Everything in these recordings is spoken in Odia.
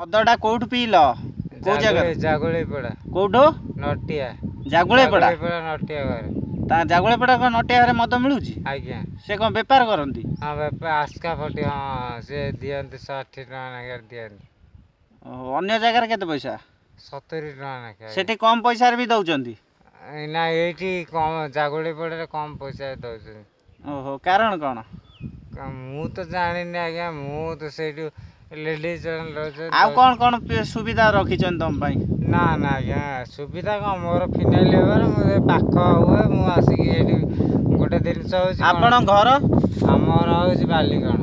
ମଦଟା କୋଉଠୁ ପିଇଲ? କୋଉ ଜାଗାରେ? ଜାଗୁଳି ପଡ଼ା। କୋଉଠୁ? ନଟିଆ। ଜାଗୁଳି ପଡ଼ା। ନଟିଆ ଘରେ। ତା ଜାଗୁଳି ପଡ଼ା କଣ ନଟିଆ ଘରେ ମଦ ମିଳୁଛି? ଆଜ୍ଞା। ସେ କଣ ବେପାର କରନ୍ତି? ହଁ ବେପାର ଆସ୍କା ପଟି। ହଁ ସେ ଦିଅନ୍ତି 60 ଟଙ୍କା ନାଖରେ ଦିଅନ୍ତି। ଓହୋ, ଅନ୍ୟ ଜାଗାରେ କେତେ ପଇସା? 70 ଟଙ୍କା ନାଖେ। ସେଠି କମ ପଇସାରେ ବି ଦଉଛନ୍ତି? ନା ଏଇଠି କମ, ଜାଗୁଳି ପଡ଼ାରେ କମ ପଇସା ଦଉଛନ୍ତି। ଓହୋ, କାରଣ କଣ? ମୁଁ ତ ଜାଣିନି ଆଜ୍ଞା, ମୁଁ ତ ସେଇଠୁ ଲେଡିଜ ଆଉ କଣ କଣ ସୁବିଧା ରଖିଛନ୍ତି ତମ ପାଇଁ? ନା ନା ଆଜ୍ଞା, ସୁବିଧା କଣ, ମୋର ଫିନାଇଲ ହେବାର ମୁଁ ପାଖ ହୁଏ, ମୁଁ ଆସିକି ଏଠି ଗୋଟେ ଜିନିଷ ହଉଛି। ଆପଣଙ୍କ ଘର? ଆମର ହଉଛି ବାଲିକଣ।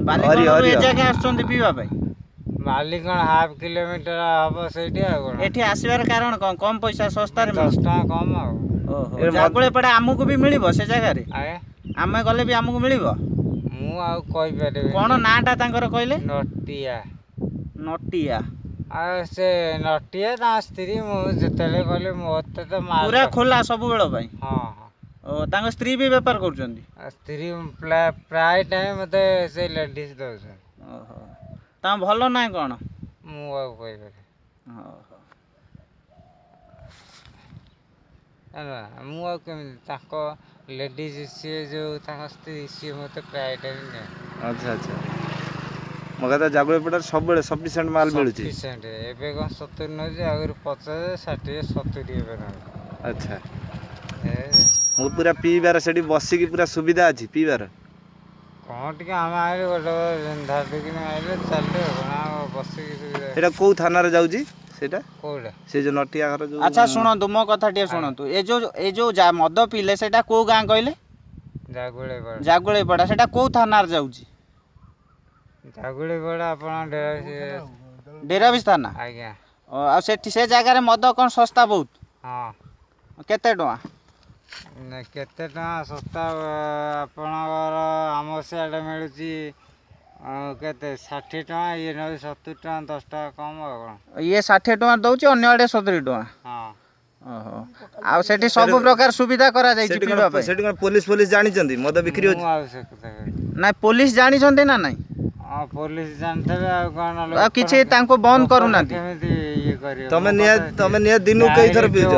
ବାଲିକଣରୁ ଏ ଜାଗା ଆସୁଛନ୍ତି ପିଇବା ପାଇଁ? ବାଲିକଣ ହାଫ୍ କିଲୋମିଟର ହବ ସେଇଠି। ଆଉ କଣ ଏଠି ଆସିବାର କାରଣ କଣ? କମ ପଇସା, ଶସ୍ତାରେ 10 ଟଙ୍କା କମ ଆଉ। ଓହୋ, ଜାଗୁଳି ପଡ଼ା ଆମକୁ ବି ମିଳିବ ସେ ଜାଗାରେ? ଆଜ୍ଞା, ଆମେ ଗଲେ ବି ଆମକୁ ମିଳିବ? ମୁଁ ଆଉ କହିପାରିବିନି। କଣ ନାଁଟା ତାଙ୍କର କହିଲେ? ନଟିଆ। ନଟିଆ। ଆଉ ସେ ନଟିଆ ତା ସ୍ତ୍ରୀ, ମୁଁ ଯେତେବେଳେ ଗଲି ମତେ ତ ପୁରା ଖୋଲା ସବୁବେଳ ପାଇଁ? ହଁ ହଁ। ଓ, ତାଙ୍କ ସ୍ତ୍ରୀ ବି ବେପାର କରୁଛନ୍ତି? ସ୍ତ୍ରୀ ପ୍ରାୟ ଟାଇମ୍ ମତେ ସେ ଲେଡିଜ ଦଉଛନ୍ତି। ଓହୋ, ତାଙ୍କ ଭଲ ନାହିଁ କଣ? ମୁଁ ଆଉ କହିପାରିବି। ଓହୋ, ହେଲା, ମୁଁ ଆଉ କେମିତି, ତାଙ୍କ ଲେଡ଼ିଜ୍ ସିଏ ଯେଉଁ ତାଙ୍କ ସ୍ତ୍ରୀ, ସିଏ ମୋତେ ପ୍ରାୟ ଟାଇମ୍ ନିଏ। ଆଚ୍ଛା ଆଚ୍ଛା, ମୋ କଥା ଜାଗୁଳି ପଡ଼ାରେ ସବୁବେଳେ ସଫିସିଏଣ୍ଟ ମାଲ୍ ମିଳୁଛି? ସଫିସିଏଣ୍ଟ। ଏବେ କ'ଣ 70 ନେଉଛି, ଆଗରୁ 50, 60, 70 ଏବେ ନେଉଛି। ଆଚ୍ଛା, ମୁଁ ପୁରା ପିଇବାର ସେଠି ବସିକି ପୁରା ସୁବିଧା ଅଛି ପିଇବାର? କ'ଣ ଟିକେ ଆମେ ଆଇଲେ ଗୋଟେ ଧାଡ଼ିକିନି ଆଇଲେ ଚାଲିଲେ, କ'ଣ ଆଉ ବସିକି ସୁବିଧା। ସେଇଟା କୋଉ ଥାନାରେ ଯାଉଛି ସେଇଟା? କୋଉଟା? ସେ ଯୋଉ ନଟିଆ ଘର ଯୋଉ। ଆଚ୍ଛା ଶୁଣନ୍ତୁ, ମୋ କଥା ଟିକେ ଶୁଣନ୍ତୁ। ଏ ଯୋଉ ମଦ ପିଇଲେ ସେଇଟା କୋଉ ଗାଁ କହିଲେ? ଜାଗୁଳିପଡ଼ା। ଜାଗୁଳିପଡ଼ା, ସେଇଟା କୋଉ ଥାନାରେ ଯାଉଛି? ଜାଗୁଳିପଡ଼ା ଆପଣ ଡେରାବିଶ ଥାନା? ଆଜ୍ଞା। ଆଉ ସେଠି ସେ ଜାଗାରେ ମଦ କ'ଣ ଶସ୍ତା ବହୁତ? ହଁ। କେତେ ଟଙ୍କା? କେତେ ଟଙ୍କା ଶସ୍ତା ଆପଣଙ୍କର? ଆମର ସିଆଡ଼େ ମିଳୁଛି କେତେ 60 ଟଙ୍କା, ଇଏ ନେଉଛି 70 ଟଙ୍କା, 10 ଟଙ୍କା କମ୍। ଆଉ କ'ଣ? ଇଏ 60 ଟଙ୍କା ଦେଉଛି, ଅନ୍ୟ ଆଡ଼େ 70 ଟଙ୍କା? ହଁ। ଓହୋ, ଆଉ ସେଠି ସବୁ ପ୍ରକାର ସୁବିଧା କରାଯାଇଛି ପିଇବା ପାଇଁ? ସେଠି କ'ଣ ପୋଲିସ ଜାଣିଛନ୍ତି ମଦ ବିକ୍ରି ମୁଁ ହଉଛି? ଆଉ ସେ କଥା ନାଇଁ, ପୋଲିସ ଜାଣିଛନ୍ତି ନା ନାଇଁ? ହଁ, ପୋଲିସ ଜାଣିଥିବେ। ଆଉ କ'ଣ? ଆଉ କିଛି ତାଙ୍କୁ ବନ୍ଦ କରୁନାହାନ୍ତି? କେମିତି ଇଏ କରିବେ? ତମେ ନିହାତି ଦିନକୁ କେଇଥର ପିଉଛ?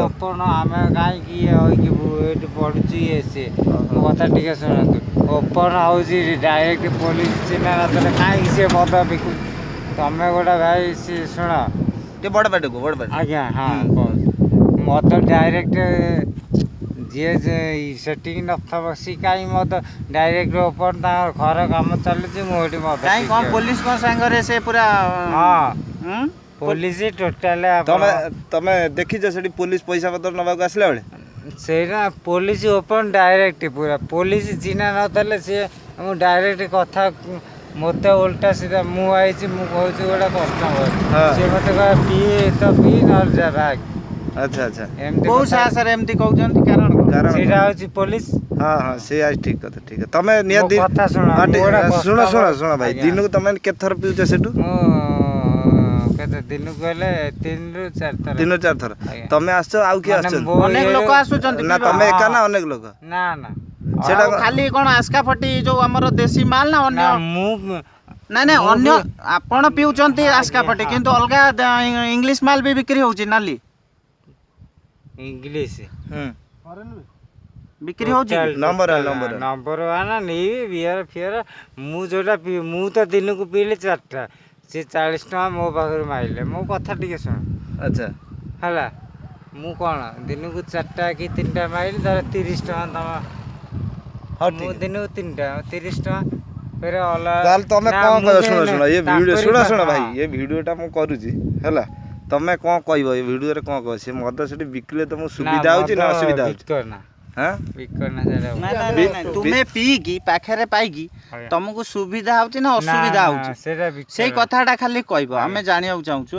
ଆମେ କାହିଁକି ଇଏ ହୋଇଯିବୁ, ଏଇଠି ପଡ଼ୁଛି ଇଏ ସିଏ। ମୋ କଥା ଟିକେ ଶୁଣନ୍ତୁ। ଓପନ ହେଉଛି ଡାଇରେକ୍ଟ, ପୋଲିସ ଚିହ୍ନା ନଥିଲେ କାହିଁକି ସିଏ ମଦ ବିକୁ? ତମେ ଗୋଟେ ଭାଇ, ସିଏ ଶୁଣ ଟିକେ ବଡ଼ ପାଟିକୁ, ବଡ଼ ପାଟି। ଆଜ୍ଞା। ହଁ, ମଦ ଡାଇରେକ୍ଟ ଯିଏ ସେଠିକି ନଥିବ, ସିଏ କାହିଁ ମଦ ଡାଇରେକ୍ଟ ଓପନ, ତାଙ୍କର ଘର କାମ ଚାଲିଛି, ମୁଁ ଏଠି ମଦ କାହିଁ କ'ଣ ପୋଲିସ କ'ଣ ସାଙ୍ଗରେ ସେ ପୁରା? ହଁ, ପୋଲିସ ଟୋଟାଲ। ତମେ ଦେଖିଛ ସେଠି ପୋଲିସ ପଇସା ପତ୍ର ନେବାକୁ ଆସିଲା ବେଳେ? ସେଇଟା ପୋଲିସ ଓପନ ଡାଇରେକ୍ଟ, ପୁରା ପୋଲିସ ଚିହ୍ନା ନଥିଲେ ସିଏ ମୁଁ ଡାଇରେକ୍ଟ କଥା, ମୋତେ ଓଲଟା ସିଧା, ମୁଁ ଆଇଛି, ମୁଁ କହୁଛି ଗୋଟେ କଷ୍ଟମର, ସିଏ ମୋତେ କହିବ ପିଇ ତ ପିଇ, ନହେଲେ ଯା ଭାଗ। ଆଚ୍ଛା ଆଚ୍ଛା, କୋଉ ସାହସରେ ଏମିତି କହୁଛନ୍ତି? କାରଣ ସେଇଟା ହେଉଛି ପୋଲିସ। ହଁ ହଁ, ସେଇଆ ଠିକ କଥା, ଠିକ କଥା। ତମେ ନିହାତି କଥା ଶୁଣ ଶୁଣ ଭାଇ, ଦିନକୁ ତମେ କେତେ ଥର ପିଉଛ ସେଠୁ? କେତେ ଦିନକୁ ହେଲେ 3ରୁ 4 ଥର। 3ରୁ 4 ଥର? ତମେ ଆସୁଛ, ଆଉ କିଏ ଆସୁଛନ୍ତି? ଅନେକ ଲୋକ ଆସୁଛନ୍ତି ନା ତମେ ଏକା ନା ଅନେକ ଲୋକ? ନା ନା, ସେଟା ଖାଲି କ'ଣ ଆସ୍କା ଫଟି ଯୋଉ ଆମର ଦେଶୀ ମାଲ ନା ଅନ୍ୟ? ନାଇଁ ଅନ୍ୟ ଆପଣ ପିଉଛନ୍ତି ଆସ୍କା ଫଟି, କିନ୍ତୁ ଅଲଗା ଇଂଲିଶ ମାଲ ବି ବିକ୍ରି ହଉଛି? ନାଲି ଇଂଲିଶ ବିକ୍ରି ହଉଛି? ନମ୍ବର ନେଇବି ବିୟର ଫିୟର। ମୁଁ ଯୋଉଟା ମୁଁ ତ ଦିନକୁ ପିଇଲି 4ଟା, ସେ 40 ଟଙ୍କା ମୋ ପାଖରୁ ମାଇଲେ। ମୋ କଥା ଟିକେ ଶୁଣ। ଆଚ୍ଛା, ହେଲା, ମୁଁ କ'ଣ ଦିନକୁ 4ଟା କି 3ଟା ମାଇଲି, ଧର 30 ଟଙ୍କା ତମ। ମୁଁ ଦିନକୁ 3ଟା 30 ଟଙ୍କା। ତାହେଲେ ତମେ କ'ଣ କହିବ? ଶୁଣ ଏ ଭିଡ଼ିଓ, ଶୁଣ ଭାଇ, ଏ ଭିଡ଼ିଓଟା ମୁଁ କରୁଛି ହେଲା। ତମେ କ'ଣ କହିବ ଏ ଭିଡ଼ିଓରେ? କ'ଣ କହିବ? ସେ ମଦ ସେଠି ବିକିଲେ ତମକୁ ସୁବିଧା ହେଉଛି ନା ଅସୁବିଧା ହେଉଛି? ତୁମେ ପିଇକି ପାଖରେ ପାଇକି ତମକୁ ସୁବିଧା ହଉଛି ନା ଅସୁବିଧା ହଉଛି? ସେଇ କଥାଟା ଖାଲି କହିବ, ଆମେ ଜାଣିବାକୁ ଚାହୁଁଛୁ।